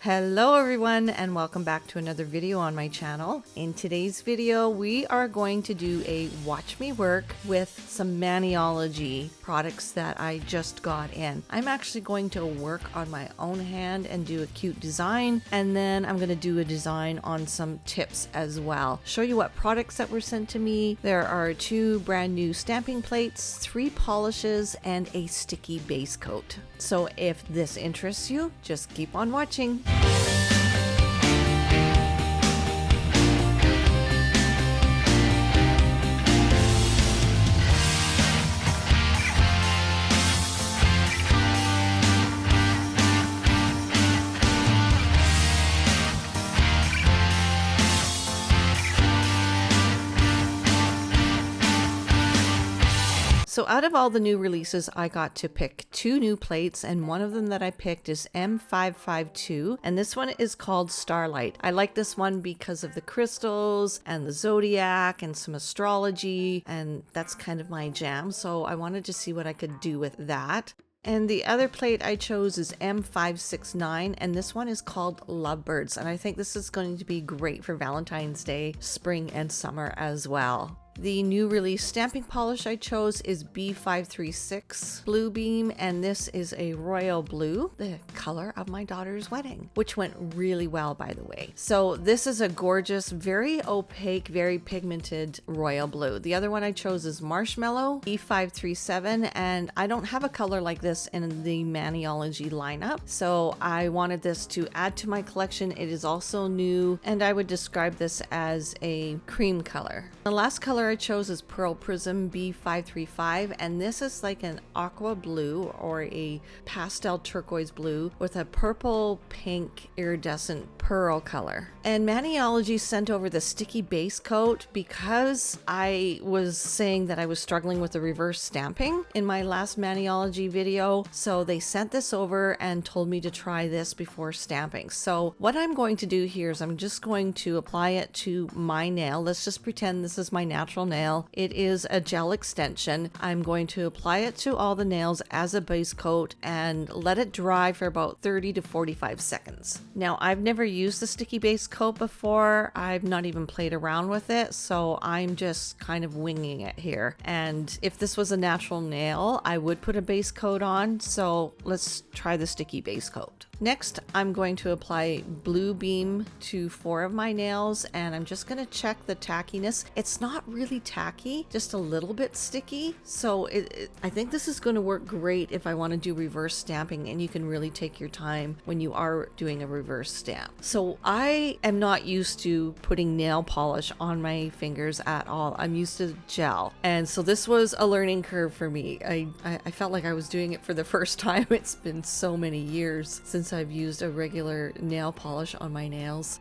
Hello everyone and welcome back to another video on my channel. In today's video we are going to do a watch me work with some Maniology products that I just got in. I'm actually going to work on my own hand and do a cute design, and then I'm going to do a design on some tips as well. Show you what products that were sent to me. There are 2 brand new stamping plates, 3 polishes, and a sticky base coat. So if this interests you, just keep on watching. So out of all the new releases, I got to pick 2 new plates, and one of them that I picked is M552, and this one is called Starlight. I like this one because of the crystals and the zodiac and some astrology, and that's kind of my jam, so I wanted to see what I could do with that. And the other plate I chose is M569, and this one is called Lovebirds, and I think this is going to be great for Valentine's Day, spring and summer as well. The new release stamping polish I chose is B536 Bluebeam, and this is a royal blue, the color of my daughter's wedding, which went really well, by the way. So this is a gorgeous, very opaque, very pigmented royal blue. The other one I chose is Marshmallow, B537, and I don't have a color like this in the Maniology lineup, so I wanted this to add to my collection. It is also new, and I would describe this as a cream color. The last color I chose is Pearl Prism B535, and this is like an aqua blue or a pastel turquoise blue with a purple pink iridescent pearl color. And Maniology sent over the sticky base coat because I was saying that I was struggling with the reverse stamping in my last Maniology video, so they sent this over and told me to try this before stamping. So what I'm going to do here is I'm just going to apply it to my nail. Let's just pretend this is my natural nail. It is a gel extension. I'm going to apply it to all the nails as a base coat and let it dry for about 30 to 45 seconds. Now, I've never used the sticky base coat before. I've not even played around with it, so I'm just kind of winging it here. And if this was a natural nail, I would put a base coat on, so let's try the sticky base coat. Next, I'm going to apply Bluebeam to 4 of my nails, and I'm just going to check the tackiness. It's not really tacky, just a little bit sticky. So I think this is going to work great if I want to do reverse stamping, and you can really take your time when you are doing a reverse stamp. So I am not used to putting nail polish on my fingers at all. I'm used to gel. And so this was a learning curve for me. I felt like I was doing it for the first time. It's been so many years since I've used a regular nail polish on my nails.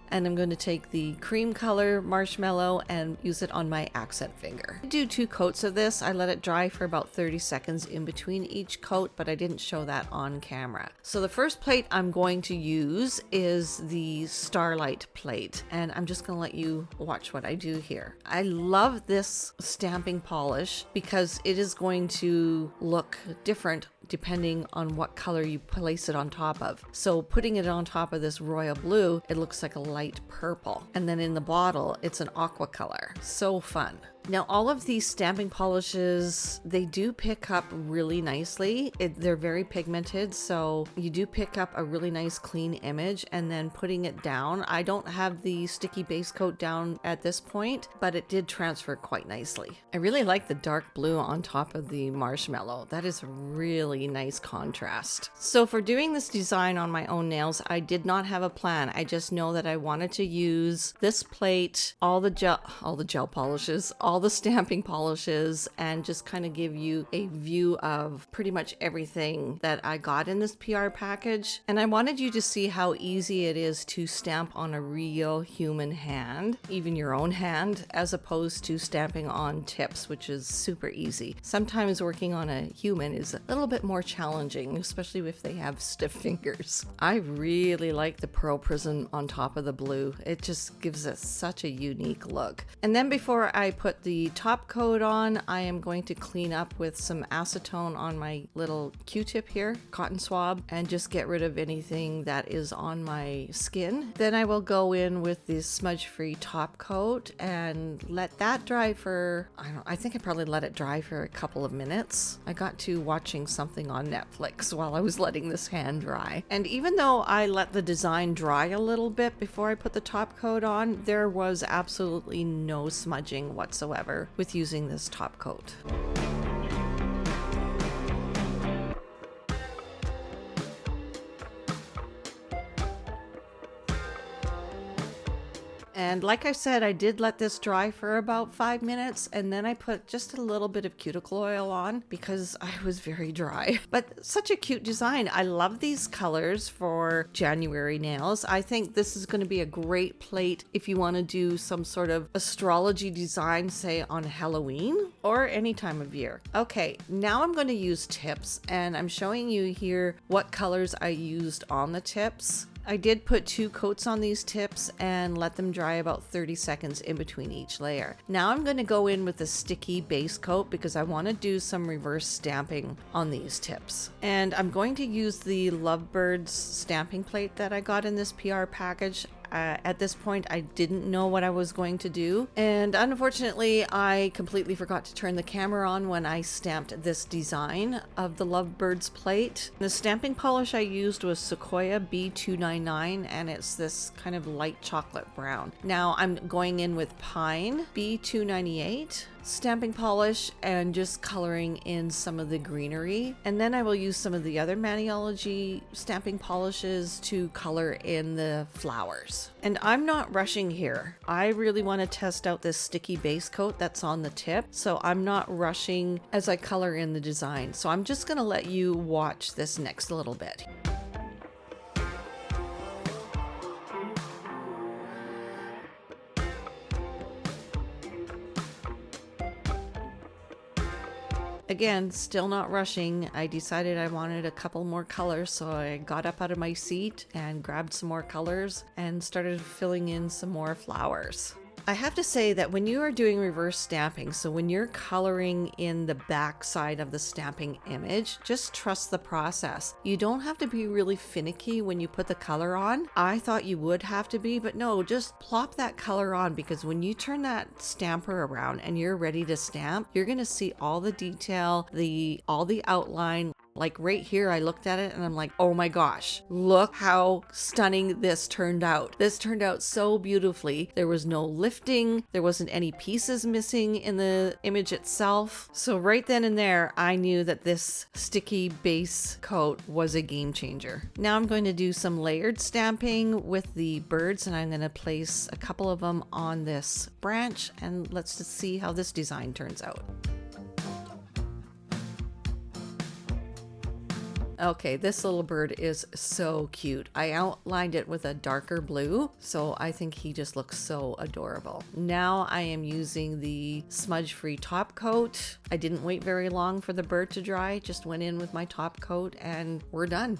And I'm going to take the cream color Marshmallow and use it on my accent finger. I do 2 coats of this. I let it dry for about 30 seconds in between each coat, but I didn't show that on camera. So the first plate I'm going to use is the Starlight plate, and I'm just going to let you watch what I do here. I love this stamping polish because it is going to look different depending on what color you place it on top of. So putting it on top of this royal blue, it looks like a light purple. And then in the bottle, it's an aqua color. So fun. Now, all of these stamping polishes, they do pick up really nicely. They're very pigmented, so you do pick up a really nice clean image. And then putting it down, I don't have the sticky base coat down at this point, but it did transfer quite nicely. I really like the dark blue on top of the Marshmallow. That is a really nice contrast. So for doing this design on my own nails, I did not have a plan. I just know that I wanted to use this plate, all the gel polishes, all the stamping polishes, and just kind of give you a view of pretty much everything that I got in this PR package. And I wanted you to see how easy it is to stamp on a real human hand, even your own hand, as opposed to stamping on tips, which is super easy. Sometimes working on a human is a little bit more challenging, especially if they have stiff fingers. I really like the Pearl Prism on top of the blue. It just gives it such a unique look. And then before I put the top coat on, I am going to clean up with some acetone on my little Q-tip here, cotton swab, and just get rid of anything that is on my skin. Then I will go in with the smudge-free top coat and let that dry for, I think I probably let it dry for a couple of minutes. I got to watching something on Netflix while I was letting this hand dry. And even though I let the design dry a little bit before I put the top coat on, there was absolutely no smudging whatsoever with using this top coat. And like I said, I did let this dry for about 5 minutes, and then I put just a little bit of cuticle oil on because I was very dry. But such a cute design. I love these colors for January nails. I think this is going to be a great plate if you want to do some sort of astrology design, say on Halloween or any time of year. Okay, now I'm going to use tips, and I'm showing you here what colors I used on the tips. I did put 2 coats on these tips and let them dry about 30 seconds in between each layer. Now I'm going to go in with a sticky base coat because I want to do some reverse stamping on these tips. And I'm going to use the Lovebirds stamping plate that I got in this PR package. At this point, I didn't know what I was going to do, and unfortunately I completely forgot to turn the camera on when I stamped this design of the Lovebirds plate. The stamping polish I used was Sequoia B299, and it's this kind of light chocolate brown. Now I'm going in with Pine B298 stamping polish and just coloring in some of the greenery, and then I will use some of the other Maniology stamping polishes to color in the flowers. And I'm not rushing here. I really want to test out this sticky base coat that's on the tip, so I'm not rushing as I color in the design. So I'm just going to let you watch this next little bit. Again, still not rushing. I decided I wanted a couple more colors, so I got up out of my seat and grabbed some more colors and started filling in some more flowers. I have to say that when you are doing reverse stamping, so when you're coloring in the back side of the stamping image, just trust the process. You don't have to be really finicky when you put the color on. I thought you would have to be, but no, just plop that color on, because when you turn that stamper around and you're ready to stamp, you're going to see all the detail, all the outline. Like right here, I looked at it and I'm like, oh my gosh, look how stunning this turned out. This turned out so beautifully. There was no lifting. There wasn't any pieces missing in the image itself. So right then and there, I knew that this sticky base coat was a game changer. Now I'm going to do some layered stamping with the birds, and I'm going to place a couple of them on this branch, and let's just see how this design turns out. Okay, this little bird is so cute. I outlined it with a darker blue, so I think he just looks so adorable. Now I am using the smudge-free top coat. I didn't wait very long for the bird to dry, just went in with my top coat and we're done.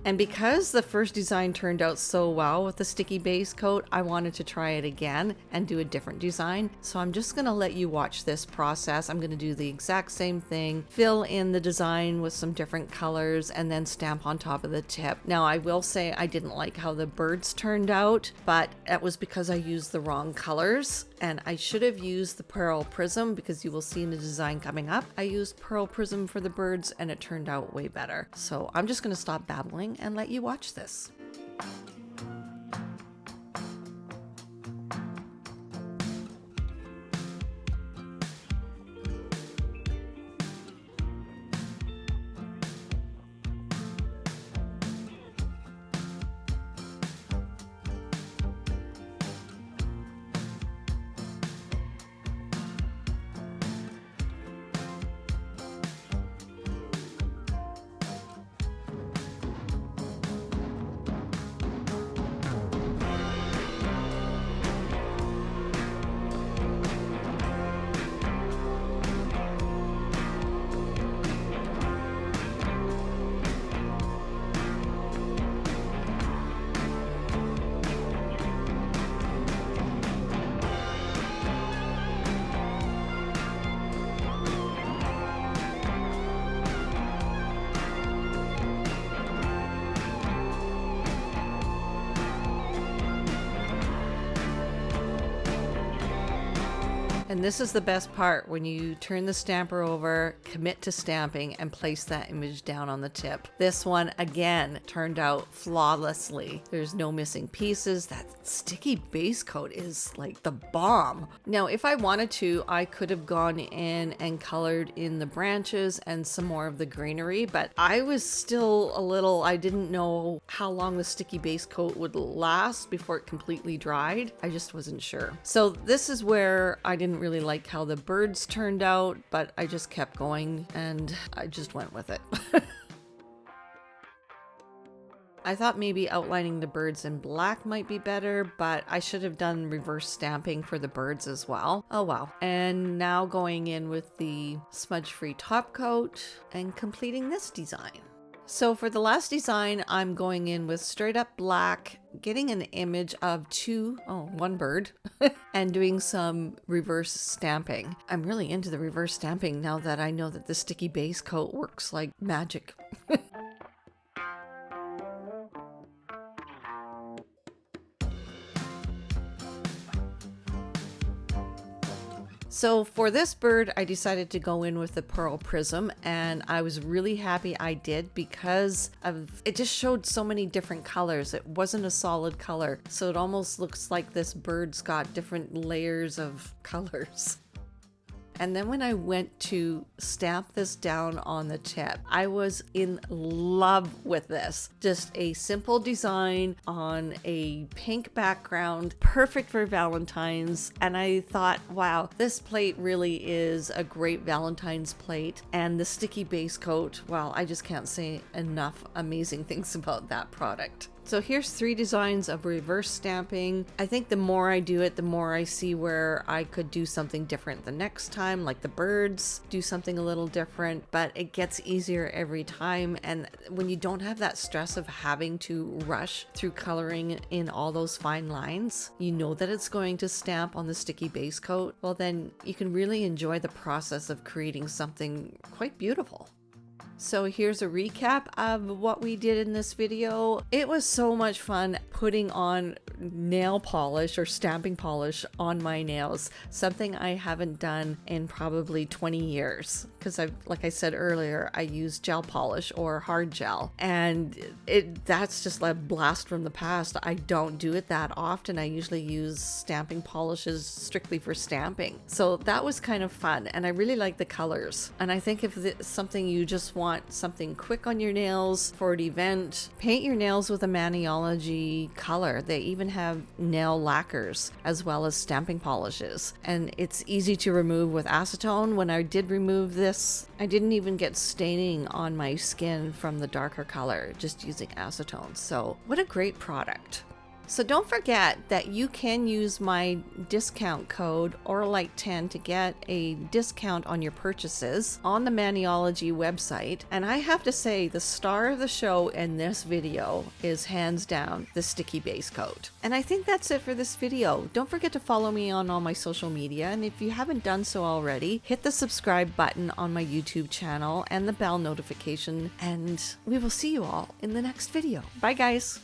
And because the first design turned out so well with the sticky base coat, I wanted to try it again and do a different design. So I'm just going to let you watch this process. I'm going to do the exact same thing, fill in the design with some different colors, and then stamp on top of the tip. Now, I will say I didn't like how the birds turned out, but that was because I used the wrong colors. And I should have used the Pearl Prism, because you will see in the design coming up, I used Pearl Prism for the birds and it turned out way better. So I'm just going to stop babbling and let you watch this. And this is the best part, when you turn the stamper over, commit to stamping, and place that image down on the tip. This one, again, turned out flawlessly. There's no missing pieces. That sticky base coat is like the bomb. Now, if I wanted to, I could have gone in and colored in the branches and some more of the greenery, but I was still I didn't know how long the sticky base coat would last before it completely dried. I just wasn't sure. So this is where I didn't really like how the birds turned out, but I just kept going and I just went with it. I thought maybe outlining the birds in black might be better, but I should have done reverse stamping for the birds as well. Oh well. And now going in with the smudge-free top coat and completing this design. So for the last design, I'm going in with straight up black, getting an image of one bird, and doing some reverse stamping. I'm really into the reverse stamping now that I know that the sticky base coat works like magic. So for this bird, I decided to go in with the Pearl Prism, and I was really happy I did because it just showed so many different colors. It wasn't a solid color, so it almost looks like this bird's got different layers of colors. And then when I went to stamp this down on the tip, I was in love with this. Just a simple design on a pink background, perfect for Valentine's. And I thought, wow, this plate really is a great Valentine's plate. And the sticky base coat, well, I just can't say enough amazing things about that product. So here's 3 designs of reverse stamping. I think the more I do it, the more I see where I could do something different the next time, like the birds, do something a little different, but it gets easier every time. And when you don't have that stress of having to rush through coloring in all those fine lines, you know that it's going to stamp on the sticky base coat, well then you can really enjoy the process of creating something quite beautiful. So here's a recap of what we did in this video. It was so much fun putting on nail polish or stamping polish on my nails, something I haven't done in probably 20 years because like I said earlier, I use gel polish or hard gel, and that's just like a blast from the past. I don't do it that often. I usually use stamping polishes strictly for stamping. So that was kind of fun, and I really like the colors. And I think if it's something you just want something quick on your nails for an event, paint your nails with a Maniology color. They even have nail lacquers as well as stamping polishes, and it's easy to remove with acetone. When I did remove this, I didn't even get staining on my skin from the darker color just using acetone. So what a great product. So don't forget that you can use my discount code Auralite10 to get a discount on your purchases on the Maniology website. And I have to say, the star of the show in this video is hands down the sticky base coat. And I think that's it for this video. Don't forget to follow me on all my social media. And if you haven't done so already, hit the subscribe button on my YouTube channel and the bell notification. And we will see you all in the next video. Bye guys.